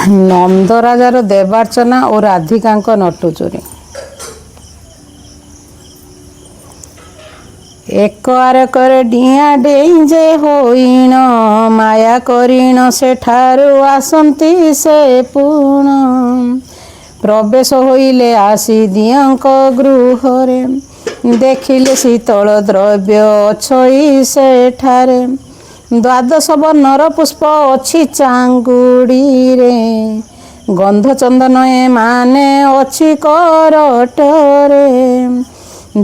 ନନ୍ଦରାଜାର ଦେବାର୍ଚ୍ଚନା ଓ ରାଧିକାଙ୍କ ନଟୁଚୁରୀ। ଏକ ଆରକରେ ଡିଆଁ ଡେଇଁ ଯେ ହୋଇଣ, ମାୟା କରିଣ ସେଠାରୁ ଆସନ୍ତି ସେ ପୁଣ। ପ୍ରବେଶ ହୋଇଲେ ଆସି ଦିଅଙ୍କ ଗୃହରେ, ଦେଖିଲେ ଶୀତଳ ଦ୍ରବ୍ୟ ଅଛଇ ସେଠାରେ। ଦ୍ୱାଦଶ ବର୍ଣ୍ଣର ପୁଷ୍ପ ଅଛି ଚାଙ୍ଗୁଡିରେ, ଗନ୍ଧ ଚନ୍ଦନ ଏମାନେ ଅଛି କରଟରେ।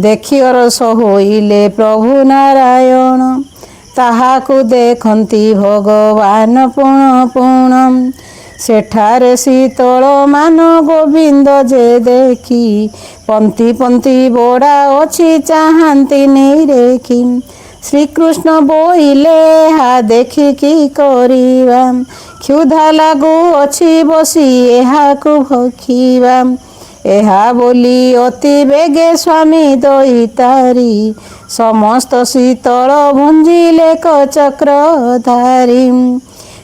ଦେଖି ଅରସ ହୋଇଲେ ପ୍ରଭୁ ନାରାୟଣ, ତାହାକୁ ଦେଖନ୍ତି ଭଗବାନ ପୁଣ ପୁଣ। ସେଠାରେ ଶୀତଳ ମାନ ଗୋବିନ୍ଦ ଯେ ଦେଖି, ପନ୍ତି ପନ୍ତି ବଡ଼ା ଅଛି ଚାହାନ୍ତି ନିରେଖି। ଶ୍ରୀକୃଷ୍ଣ ବୋଇଲେ ଏହା ଦେଖି କି କରିବା, କ୍ଷୁଧା ଲାଗୁଅଛି ବସି ଏହାକୁ ଭଖିବା। ଏହା ବୋଲି ଅତି ବେଗେ ସ୍ୱାମୀ ଦଇତାରି, ସମସ୍ତ ଶୀତଳ ଭୁଞ୍ଜିଲେ ଚକ୍ରଧାରୀ।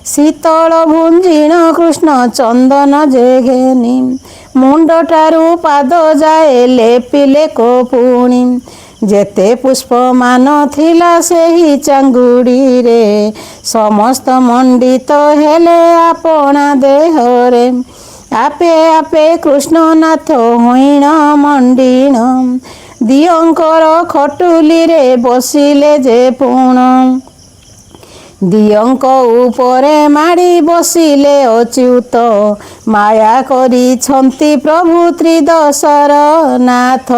ଶୀତଳ ଭୁଞ୍ଜିଣ କୃଷ୍ଣ ଚନ୍ଦନ ଯେ ଘେନି, ମୁଣ୍ଡଠାରୁ ପାଦ ଯାଏ ଲେପିଲେ କପୁଣି। ଯେତେ ପୁଷ୍ପମାନ ଥିଲା ସେହି ଚାଙ୍ଗୁଡିରେ, ସମସ୍ତ ମଣ୍ଡିତ ହେଲେ ଆପଣା ଦେହରେ। ଆପେ ଆପେ କୃଷ୍ଣନାଥ ହୋଇଣ ମଣ୍ଡିଣ, ଦିଅଙ୍କର ଖଟୁଲିରେ ବସିଲେ ଯେ ପୁଣ। ଦିଅଙ୍କ ଉପରେ ମାଡ଼ି ବସିଲେ ଅଚ୍ୟୁତ, ମାୟା କରିଛନ୍ତି ପ୍ରଭୁ ତ୍ରିଦଶର ନାଥ।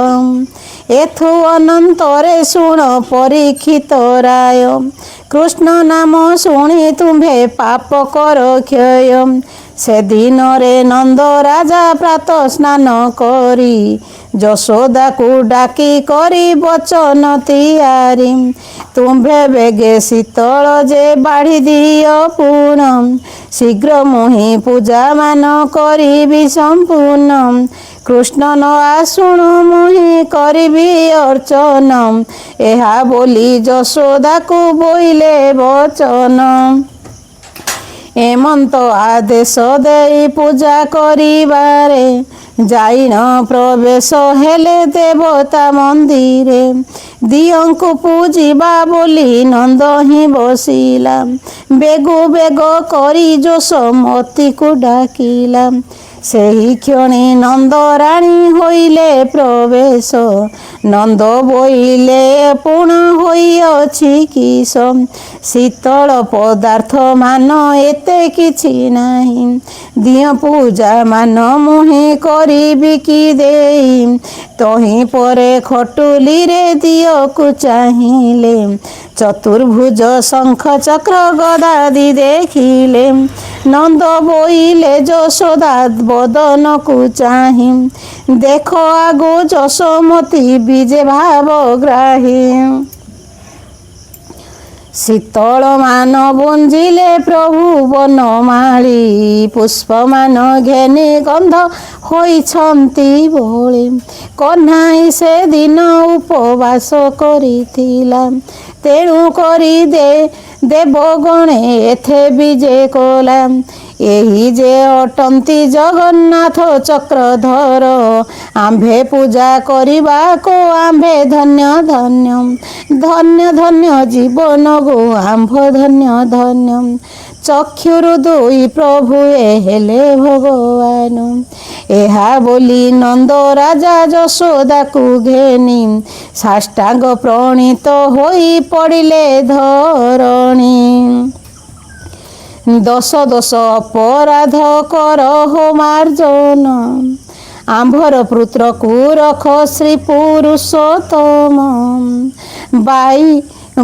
ଏଥୁ ଅନନ୍ତରେ ଶୁଣ ପରୀକ୍ଷିତ ରାୟ, କୃଷ୍ଣ ନାମ ଶୁଣି ତୁମ୍ଭେ ପାପ କର କ୍ଷୟ। ସେଦିନରେ ନନ୍ଦ ରାଜା ପ୍ରାତ ସ୍ନାନ କରି, ଯଶୋଦାକୁ ଡାକି କରି ବଚନ ତିଆରି। ତୁମ୍ଭେ ବେଗେ ଶୀତଳ ଯେ ବାଢ଼ି ଦିଅ ପୁଣ, ଶୀଘ୍ର ମୁହିଁ ପୂଜା ମାନ କରିବି ସମ୍ପୂର୍ଣ୍ଣ। କୃଷ୍ଣ ନ ଆସୁଣୁ ମୁହିଁ କରିବି ଅର୍ଚ୍ଚନ, ଏହା ବୋଲି ଯଶୋଦାକୁ ବୋଇଲେ ବଚନ। ଏମନ୍ତ ଆଦେଶ ଦେଇ ପୂଜା କରିବାରେ, ଯାଇଣ ପ୍ରବେଶ ହେଲେ ଦେବତା ମନ୍ଦିରେ। ଦିଅଙ୍କୁ ପୂଜିବା ବୋଲି ନନ୍ଦ ହିଁ ବସିଲା, ବେଗୁ ବେଗ କରି ଯଶୋମତୀକୁ ଡାକିଲା। ସେହି କ୍ଷଣି ନନ୍ଦରାଣୀ ହୋଇଲେ ପ୍ରବେଶ, ନନ୍ଦ ବୋଇଲେ ପୁଣ ହୋଇଅଛି କିସ। ଶୀତଳ ପଦାର୍ଥ ମାନ ଏତେ କିଛି ନାହିଁ, ଦିଅ ପୂଜା ମାନ ମୁହିଁ କରିବି କି ଦେଇ। ତହିଁ ପରେ ଖଟୁଲିରେ ଦିଅକୁ ଚାହିଁଲେ, ଚତୁର୍ଭୁଜ ଶଙ୍ଖ ଚକ୍ର ଗଦାଦି ଦେଖିଲେ। ନନ୍ଦ ବୋଇଲେ ଯଶୋଦା ବଦନକୁ ଚାହିଁ, ଦେଖ ଆଗୁ ଯଶୋମତୀ ବିଜେ ଭାବଗ୍ରାହୀ। ଶୀତଳ ମାନ ବୁଞ୍ଜିଲେ ପ୍ରଭୁ ବନମାଳୀ, ପୁଷ୍ପମାନ ଘେନି ଗନ୍ଧ ହୋଇଛନ୍ତି ବଳି। କହ୍ନାଇ ସେଦିନ ଉପବାସ କରିଥିଲା, ତେଣୁ କରି ଦେବଗଣେ ଏଥେ ବିଜେ କଲା। ଏହି ଯେ ଅଟନ୍ତି ଜଗନ୍ନାଥ ଚକ୍ରଧର, ଆମ୍ଭେ ପୂଜା କରିବାକୁ ଆମ୍ଭେ ଧନ୍ୟ ଧନ୍ୟ। ଧନ୍ୟ ଧନ୍ୟ ଜୀବନ ଗো ଆମ୍ଭ ଧନ୍ୟ ଧନ୍ୟ, ଚକ୍ଷୁରୁ ଦୁଇ ପ୍ରଭୁ ଏ ହେଲେ ଭଗବାନ। ଏହା ବୋଲି ନନ୍ଦ ରାଜା ଯଶୋଦାକୁ ଘେନି, ସାଷ୍ଟାଙ୍ଗ ପ୍ରଣୀତ ହୋଇ ପଡ଼ିଲେ ଧରଣୀ। ଦଶ ଦଶ ଅପରାଧ କରହ ମାର୍ଜନ, ଆମ୍ଭର ପୁତ୍ରକୁ ରଖ ଶ୍ରୀ ପୁରୁଷୋତ୍ତମ।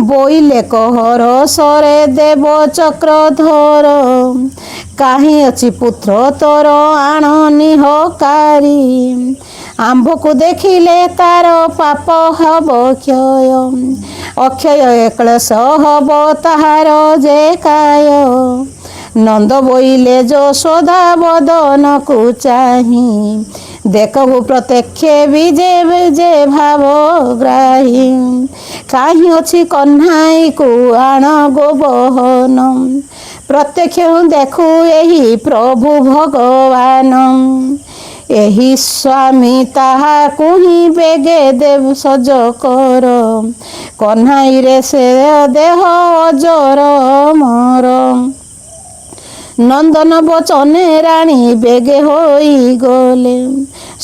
ବୋଇଲେ କହର ସରେ ଦେବ ଚକ୍ରଧର, କାହିଁ ଅଛି ପୁତ୍ର ତୋର ଆଣ ନିହକାରୀ। ଆମ୍ଭକୁ ଦେଖିଲେ ତାର ପାପ ହବ କ୍ଷୟ, ଅକ୍ଷୟ କ୍ଲେଶ ହବ ତାହାର ଯେ କାୟ। ନନ୍ଦ ବୋଇଲେ ଯଶୋଦା ବଦନକୁ ଚାହିଁ, ଦେଖବୁ ପ୍ରତ୍ୟକ୍ଷ ବିଜେ ବିଜେ ଭାବଗ୍ରାହୀ। କାହିଁ ଅଛି କହ୍ନାଇକୁ ଆଣ ଗୋ ବହନ, ପ୍ରତ୍ୟକ୍ଷ ଦେଖୁ ଏହି ପ୍ରଭୁ ଭଗବାନ। ଏହି ସ୍ୱାମୀ ତାହାକୁ ହିଁ ବେଗେ ଦେବ ସଜ କର, କହ୍ନାଇରେ ସେ ଦେହ ଅଜର ମର। ନନ୍ଦନ ବଚନେ ରାଣୀ ବେଗେ ହୋଇଗଲେ,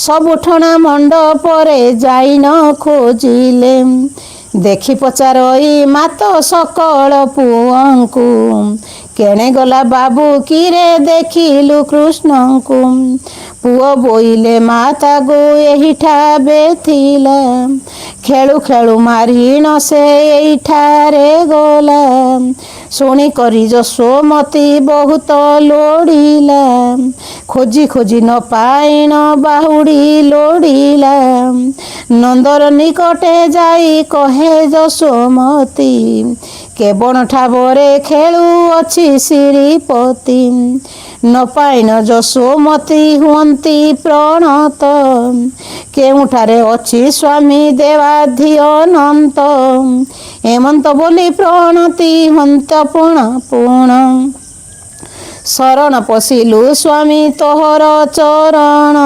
ସବୁ ଠଣା ମଣ୍ଡପରେ ଯାଇ ନ ଖୋଜିଲେ। ଦେଖି ପଚାରଇ ମାତ ସକଳ ପୁଅଙ୍କୁ, କେଣେ ଗଲା ବାବୁ କିରେ ଦେଖିଲୁ କୃଷ୍ଣଙ୍କୁ। ପୁଅ ବୋଇଲେ ମାତାକୁ ଏହିଠାରେ ଥିଲା, ଖେଳୁ ଖେଳୁ ମାରିଣ ସେ ଏଇଠାରେ ଗଲା। ଶୁଣି କରି ଯଶୋମତୀ ବହୁତ ଲୋଡ଼ିଲା, ଖୋଜି ଖୋଜି ନ ପାଇଣ ବାହୁଡ଼ି ଲୋଡ଼ିଲା। ନନ୍ଦର ନିକଟେ ଯାଇ କହେ ଯଶୋମତୀ, କେବଣ ଠାବରେ ଖେଳୁଅଛି ଶ୍ରୀପତି। ନ ପାଇନ ଯଶୋମତୀ ହୁଅନ୍ତି ପ୍ରଣତ, କେଉଁଠାରେ ଅଛି ସ୍ୱାମୀ ଦେବାଧି ଅନନ୍ତ। ଏମନ୍ତ ବୋଲି ପ୍ରଣତି ହନ୍ତ ପୁଣ ପୁଣ, ଶରଣ ପଶିଲୁ ସ୍ୱାମୀ ତୋହର ଚରଣ।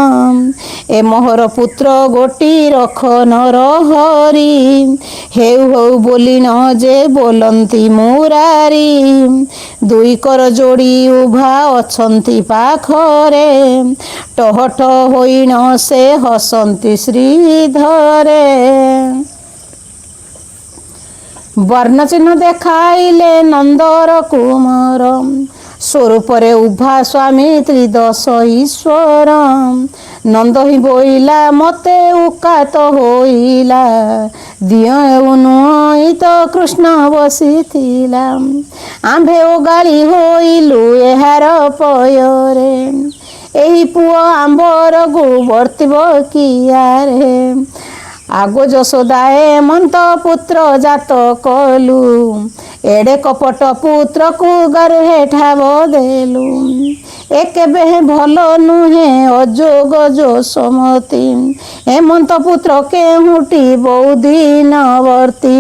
ଏ ମୋହର ପୁତ୍ର ଗୋଟି ରଖ ନର ହରି, ହେଉ ହେଉ ବୋଲି ନ ଯେ ବୋଲନ୍ତି ମୁରାରି। ଦୁଇ କର ଯୋଡ଼ି ଉଭା ଅଛନ୍ତି ପାଖରେ, ଟହ ଟହ ହୋଇଣ ସେ ହସନ୍ତି ଶ୍ରୀଧରେ। ବର୍ଣ୍ଣଚିହ୍ନ ଦେଖାଇଲେ ନନ୍ଦର କୁମର, ସ୍ୱରୂପରେ ଉଭା ସ୍ୱାମୀ ତ୍ରିଦଶ ଈଶ୍ୱର। ନନ୍ଦ ହିଁ ବୋଇଲା ମତେ ଉକାତ ହୋଇଲା, ଦିଅ ହେଉ ନୁହଁ ତ କୃଷ୍ଣ ବସିଥିଲା। ଆମ୍ଭେ ଓଗାଳି ହୋଇଲୁ ଏହାର ପୟରେ, ଏହି ପୁଅ ଆମ୍ବରକୁ ବର୍ତ୍ତିବ କିଆରେ। ଆଗୋ ଯଶୋଦା ଏମନ୍ତ ପୁତ୍ର ଜାତ କଲୁ, ଏଡ଼େ କପଟ ପୁତ୍ରକୁ ଗର୍ଭେ ଠାବ ଦେଲୁ। ଏ କେବେ ଭଲ ନୁହେଁ ଅଯୋଗ ଯଶୋମତୀ, ଏମନ୍ତ ପୁତ୍ର କେଉଁଠି ବହୁଦିନବର୍ତ୍ତୀ।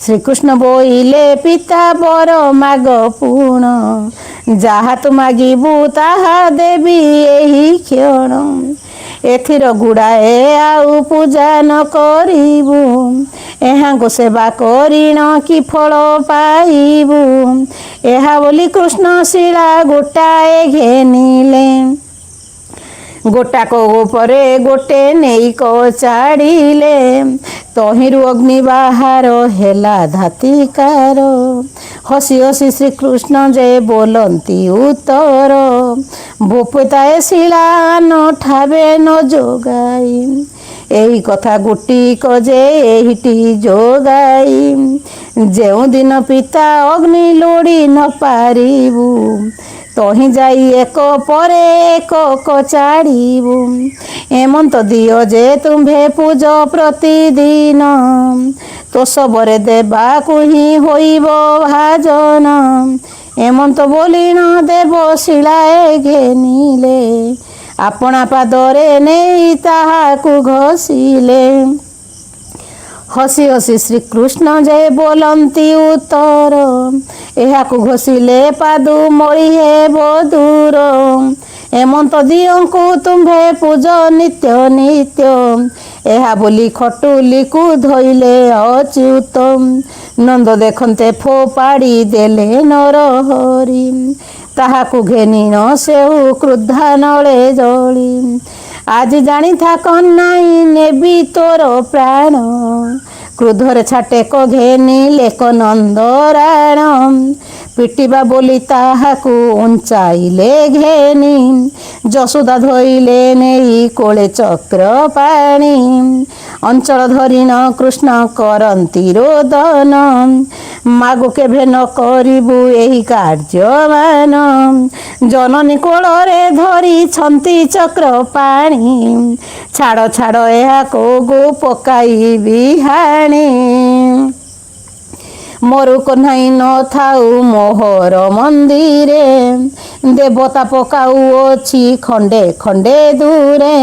ଶ୍ରୀକୃଷ୍ଣ ବୋଇଲେ ପିତା ବର ମାଗ ପୁଣ, ଯାହା ତୁ ମାଗିବୁ ତାହା ଦେବି ଏହି କ୍ଷଣ। ଏଥିର ଗୁଡ଼ାଏ ଆଉ ପୂଜା ନ କରିବୁ, ଏହାଙ୍କୁ ସେବା କରିଣ କି ଫଳ ପାଇବୁ। ଏହା ବୋଲି କୃଷ୍ଣ ଶିଳା ଗୋଟାଏ ଘେନିଲେ, ଗୋଟାକ ଉପରେ ଗୋଟେ ନେଇ କଚାଡ଼ିଲେ। ତହିଁରୁ ଅଗ୍ନି ବାହାର ହେଲା ଧାତିକାର, ହସି ହସି ଶ୍ରୀକୃଷ୍ଣ ଯେ ବୋଲନ୍ତି ଉତ୍ତର। ଭୋପତାଏ ଶିଳା ନ ଠାବେ ନ ଯୋଗାଇ, ଏହି କଥା ଗୋଟିକ ଯେ ଏହିଟି ଯୋଗାଇ। ଯେଉଁଦିନ ପିତା ଅଗ୍ନି ଲୋଡ଼ି ନ ପାରିବୁ, ତହିଁ ଯାଇ ଏକ ପରେ ଏକ କଚାଡ଼ିବୁ। ଏମନ୍ତ ଦିଅ ଯେ ତୁମ୍ଭେ ପୂଜ ପ୍ରତିଦିନ, ତୋଷବରେ ଦେବାକୁ ହିଁ ହୋଇବ ଭାଜନ। ଏମନ୍ତ ବୋଲିଣ ଦେବ ଶିଳାଏ ଘେନିଲେ, ଆପଣା ପାଦରେ ନେଇ ତାହାକୁ ଘଷିଲେ। ହସି ହସି ଶ୍ରୀକୃଷ୍ଣ ଯେ ବୋଲନ୍ତି ଉତ୍ତର, ଏହାକୁ ଘଷିଲେ ପାଦୁ ମଳି ହେବ ଦୂର। ଏମନ୍ତ ଦିଅଙ୍କୁ ତୁମ୍ଭେ ପୂଜ ନିତ୍ୟ ନିତ୍ୟ, ଏହା ବୋଲି ଖଟୁଲିକୁ ଧୋଇଲେ ଅଚ୍ୟୁତ। ନନ୍ଦ ଦେଖନ୍ତେ ଫୋପାଡ଼ି ଦେଲେ ନରହରି, ତାହାକୁ ଘେନିଣ ସେଉ କ୍ରୁଦ୍ଧା ନଳେ ଜଳି। ଆଜି ଜାଣିଥା କହ୍ନାଇ ନେବି ତୋର ପ୍ରାଣ, କ୍ରୋଧରେ ଛାଟେକ ଘେନିଲେ କ ନନ୍ଦରାଣ। ପିଟିବା ବୋଲି ତାହାକୁ ଉଞ୍ଚାଇଲେ ଘେନି, ଯଶୋଦା ଧୋଇଲେ ନେଇ କୋଳେ ଚକ୍ର ପାଣି। ଅଞ୍ଚଳ ଧରିଣ କୃଷ୍ଣ କରନ୍ତି ରୋଦନ, ମାଗୁ କେଭେ ନ କରିବୁ ଏହି କାର୍ଯ୍ୟମାନ। ଜନନୀ କୋଳରେ ଧରିଛନ୍ତି ଚକ୍ର ପାଣି, ଛାଡ଼ ଛାଡ଼ ଏହାକୁ ଗୁ ପକାଇବି ହାଣି। ମରୁ କହ୍ନାଇ ନଥାଉ ମୋହର ମନ୍ଦିରେ, ଦେବତା ପକାଉଅଛି ଖଣ୍ଡେ ଖଣ୍ଡେ ଦୂରେ।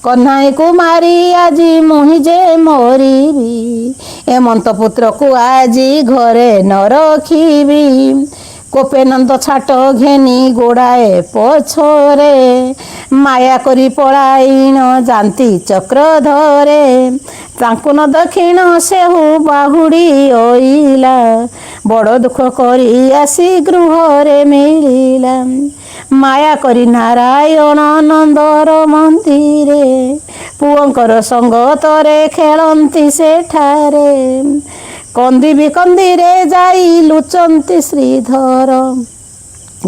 କହ୍ନାଇକୁ ମାରି ଆଜି ମୁହିଁ ଯେ ମରିବି, ଏମନ୍ତ ପୁତ୍ରକୁ ଆଜି ଘରେ ନ ରଖିବି। କୋପେ ନନ୍ଦ ଛାଟ ଘେନି ଗୋଡ଼ାଏ ପଛରେ ମାୟା କରି ପଳାଇନ ଯାନ୍ତି ଚକ୍ର ଧରେ ତାଙ୍କୁ ନ ଦକ୍ଷିଣ ସେହୁ ବାହୁଡ଼ି ଅଇଲା ବଡ଼ ଦୁଃଖ କରି ଆସି ଗୃହରେ ମିଳିଲା ମାୟା କରି ନାରାୟଣ ନନ୍ଦର ମନ୍ଦିରେ ପୁଅଙ୍କର ସଙ୍ଗତରେ ଖେଳନ୍ତି ସେଠାରେ କନ୍ଦିବି କନ୍ଦିରେ ଯାଇ ଲୁଚନ୍ତି ଶ୍ରୀଧର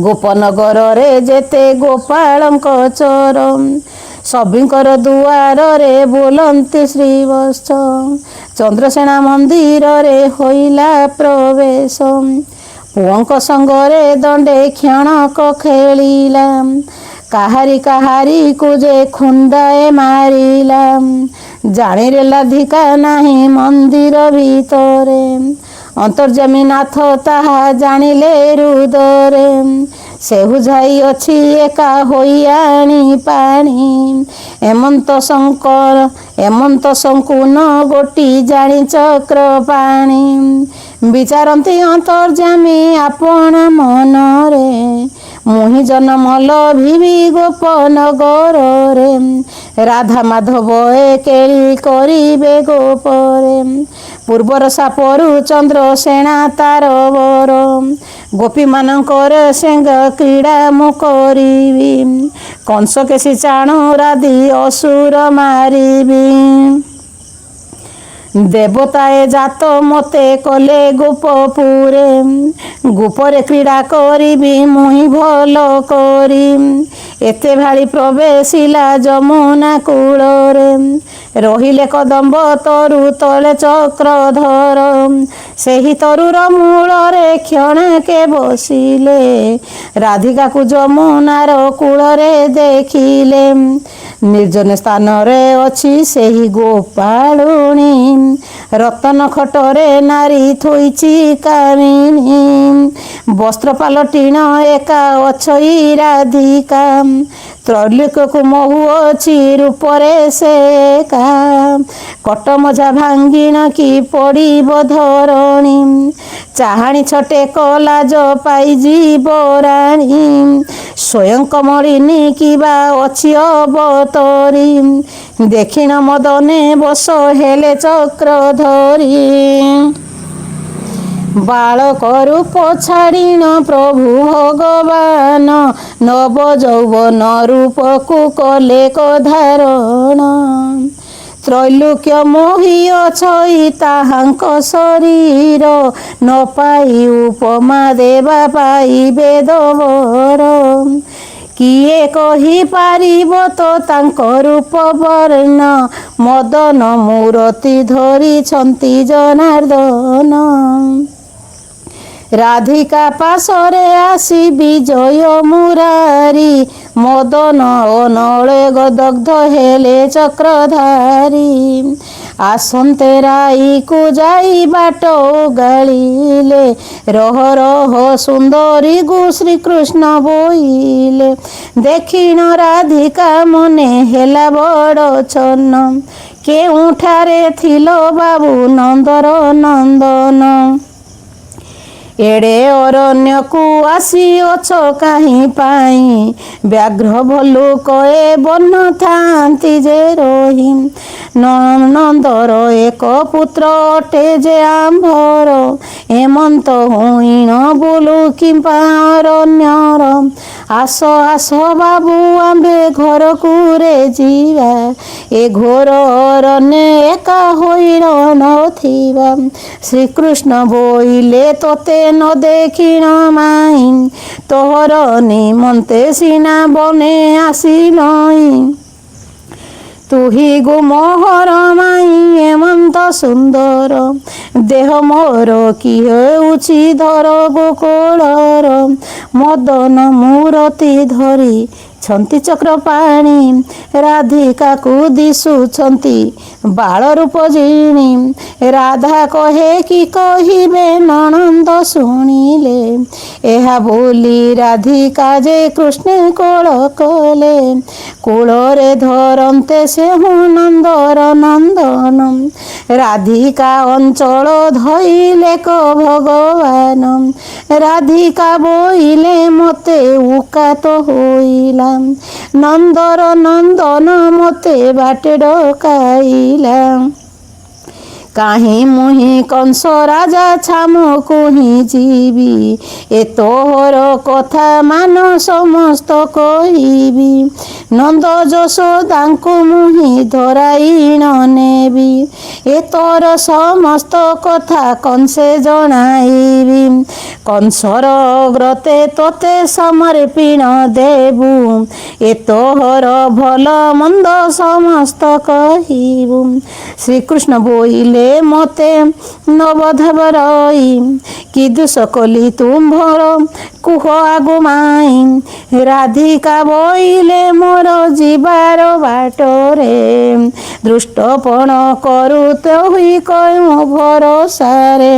ଗୋପନଗରରେ ଯେତେ ଗୋପାଳଙ୍କ ଚର ସଭିଙ୍କର ଦୁଆରରେ ବୋଲନ୍ତି ଶ୍ରୀବତ୍ସ ଚନ୍ଦ୍ରସେନା ମନ୍ଦିରରେ ହୋଇଲା ପ୍ରବେଶ ପୁଅଙ୍କ ସଙ୍ଗରେ ଦଣ୍ଡେ କ୍ଷଣକ ଖେଳିଲା କାହାରିକୁ ଯେ ଖୁନ୍ଦାଏ ମାରିଲା ଜାଣିରେ ଲାଧିକା ନାହିଁ ମନ୍ଦିର ଭିତରେ ଅନ୍ତର୍ଯାମୀ ନାଥ ତାହା ଜାଣିଲେ ହୃଦରେ ସେହୁ ଯାଇ ଅଛି ଏକା ହୋଇ ଆଣି ପାଣି ଏମନ୍ତ ଶଙ୍କୁନ ଗୋଟି ଜାଣି ଚକ୍ର ପାଣି ବିଚାରନ୍ତି ଅନ୍ତର୍ଯାମୀ ଆପଣା ମନରେ ମୁହିଁ ଜନମ ଲଭିବି ଗୋପନଗରରେ ରାଧା ମାଧବ ଏକେଳି କରିବେ ଗୋପରେ ପୂର୍ବର ସାପରୁ ଚନ୍ଦ୍ରସେନା ତାର ବର ଗୋପୀମାନଙ୍କର ସେଙ୍ଗ କ୍ରୀଡ଼ା ମୁଁ କରିବି କଂସ କେଶୀ ଚାଣୁ ରାଧି ଅସୁର ମାରିବି ଦେବତାଏ ଜାତ ମୋତେ କଲେ ଗୋପପୁରେ ଗୋପରେ କ୍ରୀଡ଼ା କରିବି ମୁହିଁ ଭଲ କରି ଏତେ ଭାଳି ପ୍ରବେଶିଲା ଯମୁନା କୂଳରେ ରହିଲେ କଦମ୍ବ ତରୁ ତଳେ ଚକ୍ରଧର ସେହି ତରୁର ମୂଳରେ କ୍ଷଣକେ ବସିଲେ ରାଧିକାକୁ ଯମୁନାର କୂଳରେ ଦେଖିଲେ ନିର୍ଜନ ସ୍ଥାନରେ ଅଛି ସେହି ଗୋପାଳୁଣୀ ରତନ ଖଟରେ ନାରୀ ଥୋଇଛି କାମିନୀ ବସ୍ତ୍ର ପାଲଟିଣ ଏକା ଅଛଇ ରାଧିକା ତ୍ରୈଲୋକ୍ୟକୁ ମହୁ ଅଛି ରୂପରେ ସେ ଏକା କଟମଝା ଭାଙ୍ଗିଣ କି ପଡ଼ିବ ଧରଣୀ ଚାହାଣି ଛଟେ କଲାଜ ପାଇଯିବ ରାଣୀ ସ୍ୱୟଂ କମଳିନୀ କିବା ଅଛି ଅବତରୀ ଦେଖିଣ ମଦନେ ବସ ହେଲେ ଚକ୍ର ଧରି ବାଳକ ରୂପ ଛାଡ଼ିଣ ପ୍ରଭୁ ଭଗବାନ ନବ ଯୌବନ ରୂପକୁ କଲେ କଧାରଣ ତ୍ରୈଲୋକ୍ୟ ମୋହି ଅଛଇ ତାହାଙ୍କ ଶରୀର ନ ପାଇ ଉପମା ଦେବା ପାଇ ବେଦବର କିଏ କହିପାରିବ ତ ତାଙ୍କ ରୂପ ବର୍ଣ୍ଣ ମଦନ ମୂରତି ଧରିଛନ୍ତି ଜନାର୍ଦ୍ଦନ ରାଧିକା ପାଶରେ ଆସି ବିଜୟ ମୁରାରୀ ମଦନ ଅନଳେ ଗଦଗ୍ଧ ହେଲେ ଚକ୍ରଧାରୀ ଆସନ୍ତେ ରାଇକୁ ଯାଇ ବାଟ ଗାଳିଲେ ରହ ରହ ସୁନ୍ଦରୀ ଗୁ ଶ୍ରୀକୃଷ୍ଣ ବୋଇଲେ ଦେଖିଣ ରାଧିକା ମନେ ହେଲା ବଡ଼ ଛନ୍ନ କେଉଁଠାରେ ଥିଲ ବାବୁ ନନ୍ଦର ନନ୍ଦନ ଏଡ଼େ ଅରଣ୍ୟକୁ ଆସିଅଛ କାହିଁ ପାଇଁ ବ୍ୟାଘ୍ର ଭଲ୍ଲୁକ ଏ ବନ ଥାନ୍ତି ଯେ ରହି ନନ୍ଦର ଏକ ପୁତ୍ର ଅଟେ ଯେ ଆମ୍ଭର ଏମନ୍ତ ହୁଇଣ ବୁଲୁ କିମ୍ବା ଅରଣ୍ୟର ଆସ ଆସ ବାବୁ ଆମ୍ଭେ ଘରକୁ ରେ ଯିବା ଏ ଘୋର ଅରଣ୍ୟ ଏକା ହୋଇଣ ନଥିବା ଶ୍ରୀକୃଷ୍ଣ ବୋଇଲେ ତୋତେ ନ ଦେଖିଣ ମାଇଁ ତୋହର ନିମନ୍ତେ ସିନା ବନେ ଆସିଲଇଁ ତୁହି ଗୁମୋହର ମାଇଁ ଏମନ୍ତ ସୁନ୍ଦର ଦେହ ମୋର କି ହେଉଛି ଧର ଗୋକୁଳର ମଦନ ମୂରତି ଧରି ଛନ୍ତି ଚକ୍ର ପାଣି ରାଧିକାକୁ ଦିଶୁଛନ୍ତି ବାଳ ରୂପ ଜିଣି। ରାଧା କହେ କି କହିବେ ନଣନ୍ଦ ଶୁଣିଲେ, ଏହା ବୋଲି ରାଧିକା ଯେ କୃଷ୍ଣ କୋଳ କଲେ। କୋଳରେ ଧରନ୍ତେ ସେ ନନ୍ଦର ନନ୍ଦନ, ରାଧିକା ଅଞ୍ଚଳ ଧଇଲେ କ ଭଗବାନ। ରାଧିକା ବୋଇଲେ ମୋତେ ଉକାତ ହୋଇଲା, ନନ୍ଦର ନନ୍ଦନ ମୋତେ ବାଟେ ଡକାଇଲା। କାହିଁ ମୁହିଁ କଂସ ରାଜା ଛାମକୁ ହିଁ ଯିବି, ଏ ତୋହର କଥା ମାନ ସମସ୍ତ କହିବି। ନନ୍ଦ ଯଶୋଦାଙ୍କୁ ମୁହିଁ ଧରାଇଣ ନେବି, ଏ ତୋର ସମସ୍ତ କଥା କଂସେ ଜଣାଇବି। କଂସର ଅଗ୍ରତେ ତୋତେ ସମର୍ପଣ ଦେବୁ, ଏ ତୋହର ଭଲ ମନ୍ଦ ସମସ୍ତ କହିବୁ। ଶ୍ରୀକୃଷ୍ଣ ବୋଇଲେ ମୋତେ ନବଧବରଇ, କି ଦୋଷ କଲି ତୁମ୍ଭର କୁହ ଆଗୁମାଇ। ରାଧିକା ବୋଇଲେ ମୋର ଯିବାର ବାଟରେ, ଦୃଷ୍ଟପଣ କରୁ ତୋହି କଉଁ ଭରସାରେ।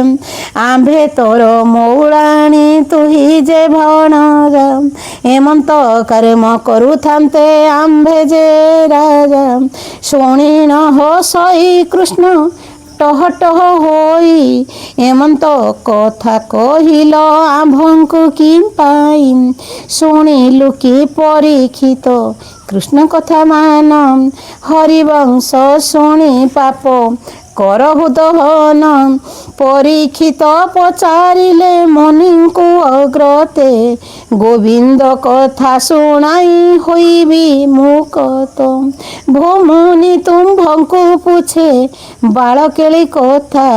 ଆମ୍ଭେ ତୋର ମଉଳାଣି ତୁହି ଯେ ଭଣଜା, ଏମନ୍ତ କର୍ମ କରୁଥାନ୍ତେ ଆମ୍ଭେ ଯେ ରାଜା। ଶୁଣିନ ହୋ ସଇ କୃଷ୍ଣ ଟହ ଟହ ହୋଇ, ଏମନ୍ତ କଥା କହିଲ ଆମ୍ଭଙ୍କୁ କି ପାଇଁ। ଶୁଣିଲୁ କି ପରୀକ୍ଷିତ କୃଷ୍ଣ କଥା ମାନ, ହରିବଂଶ ଶୁଣି ପାପ କରହୁ ଦହନ। ପରୀକ୍ଷିତ ପଚାରିଲେ ମୁନିଙ୍କୁ ଅଗ୍ରତେ, ଗୋବିନ୍ଦ କଥା ଶୁଣାଇ ହୋଇବି ମୁକତ। ଭୋମୁନି ତୁମ୍ଭଙ୍କୁ ପୁଛେ ବାଳକେଳି କଥା,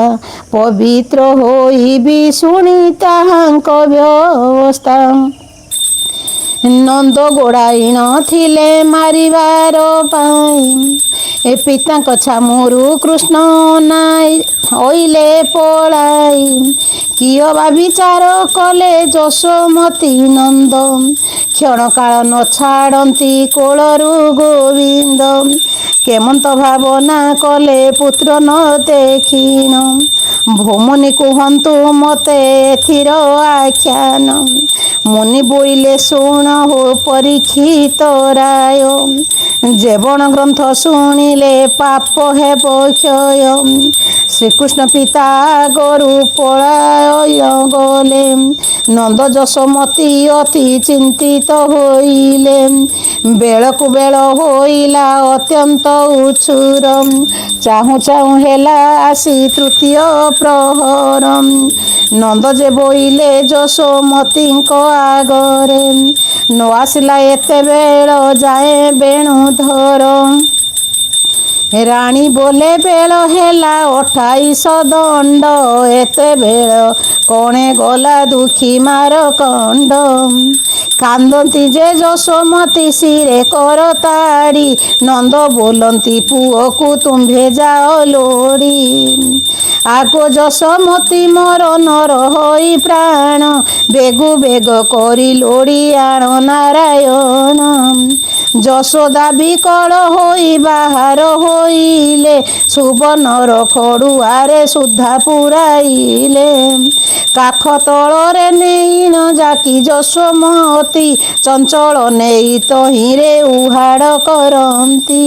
ପବିତ୍ର ହୋଇବି ଶୁଣି ତାହାଙ୍କ ବ୍ୟବସ୍ଥା। ନନ୍ଦ ଗୋଡ଼ାଇ ନଥିଲେ ମାରିବାର ପାଇଁ, ଏ ପିତାଙ୍କ ଛାମୁରୁ କୃଷ୍ଣ ଅଇଲେ ପଳାଇ। କିଅ ବା ବିଚାର କଲେ ଯଶୋମତୀ ନନ୍ଦ, କ୍ଷଣକାଳ ନ ଛାଡ଼ନ୍ତି କୋଳରୁ ଗୋବିନ୍ଦ। କେମନ୍ତ ଭାବନା କଲେ ପୁତ୍ର ନ ଦେଖିଣ, ଭୋମୁନି କୁହନ୍ତୁ ମୋତେ ଏଥିର ଆଖ୍ୟାନ। ମୁନି ବୋଇଲେ ଶୁଣ ହୋ ପରୀକ୍ଷିତ ରାୟ, ଯେବଣ ଗ୍ରନ୍ଥ ଶୁଣିଲେ ପାପ ହେବ କ୍ଷୟ। ଶ୍ରୀକୃଷ୍ଣ ପିତା ଆଗରୁ ପଳାୟ ଗଲେ, ନନ୍ଦ ଯଶୋମତୀ ଅତି ଚିନ୍ତିତ ହୋଇଲେ। ବେଳକୁ ବେଳ ହୋଇଲା ଅତ୍ୟନ୍ତ ଉଛୁର, ଚାହୁଁ ଚାହୁଁ ହେଲା ଆସି ତୃତୀୟ ପ୍ରହର। ନନ୍ଦ ଯେ ବୋଇଲେ ଯଶୋମତୀଙ୍କ ଆଗରେ, ନ ଆସିଲା ଏତେ ବେଳ ଯାଏ ବେଣୁଧର। ରାଣୀ ବୋଲେ ବେଳ ହେଲା 28 ଦଣ୍ଡ, ଏତେବେଳ କଣେ ଗଲା ଦୁଃଖୀ ମାରକଣ୍ଡ। କାନ୍ଦନ୍ତି ଯେ ଯଶୋମତୀ ଶିରେ କରତାଡ଼ି, ନନ୍ଦ ବୋଲନ୍ତି ପୁଅକୁ ତୁମ୍ଭେ ଯାଅ ଲୋଡ଼ି। ଆଗ ଯଶୋମତୀ ମୋର ନର ହୋଇ ପ୍ରାଣ, ବେଗୁ ବେଗ କରି ଲୋଡ଼ି ଆଣ ନାରାୟଣ। ଯଶୋଦା ବିକଳ ହୋଇ ବାହାର ହୋଇଲେ, ସୁବର୍ଣ୍ଣର ଖଡୁଆରେ ସୁଦ୍ଧା ପୁରାଇଲେ। କାଖ ତଳରେ ନେଇ ନ ଜାକି ଯଶୋମତୀ, ଚଞ୍ଚଳ ନେଇ ତହିଁରେ ଉହାଡ଼ କରନ୍ତି।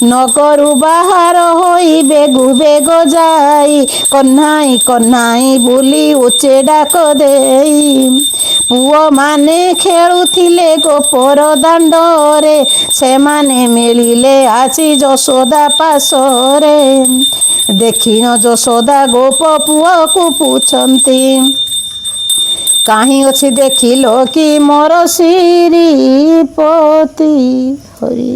ନଗରୁ ବାହାର ହୋଇ ବେଗୁ ବେଗ ଯାଇ, କହ୍ନାଇ କହ୍ନାଇ ବୋଲି ଉଚ୍ଚେ ଡାକ ଦେଇ। ପୁଅମାନେ ଖେଳୁଥିଲେ ଗୋପର ଦାଣ୍ଡରେ, ସେମାନେ ମିଳିଲେ ଆସି ଯଶୋଦା ପାଶରେ। ଦେଖିନ ଯଶୋଦା ଗୋପ ପୁଅକୁ ପୁଛନ୍ତି, କାହିଁ ଅଛି ଦେଖିଲ କି ମୋର ଶ୍ରୀପତି। ହରି।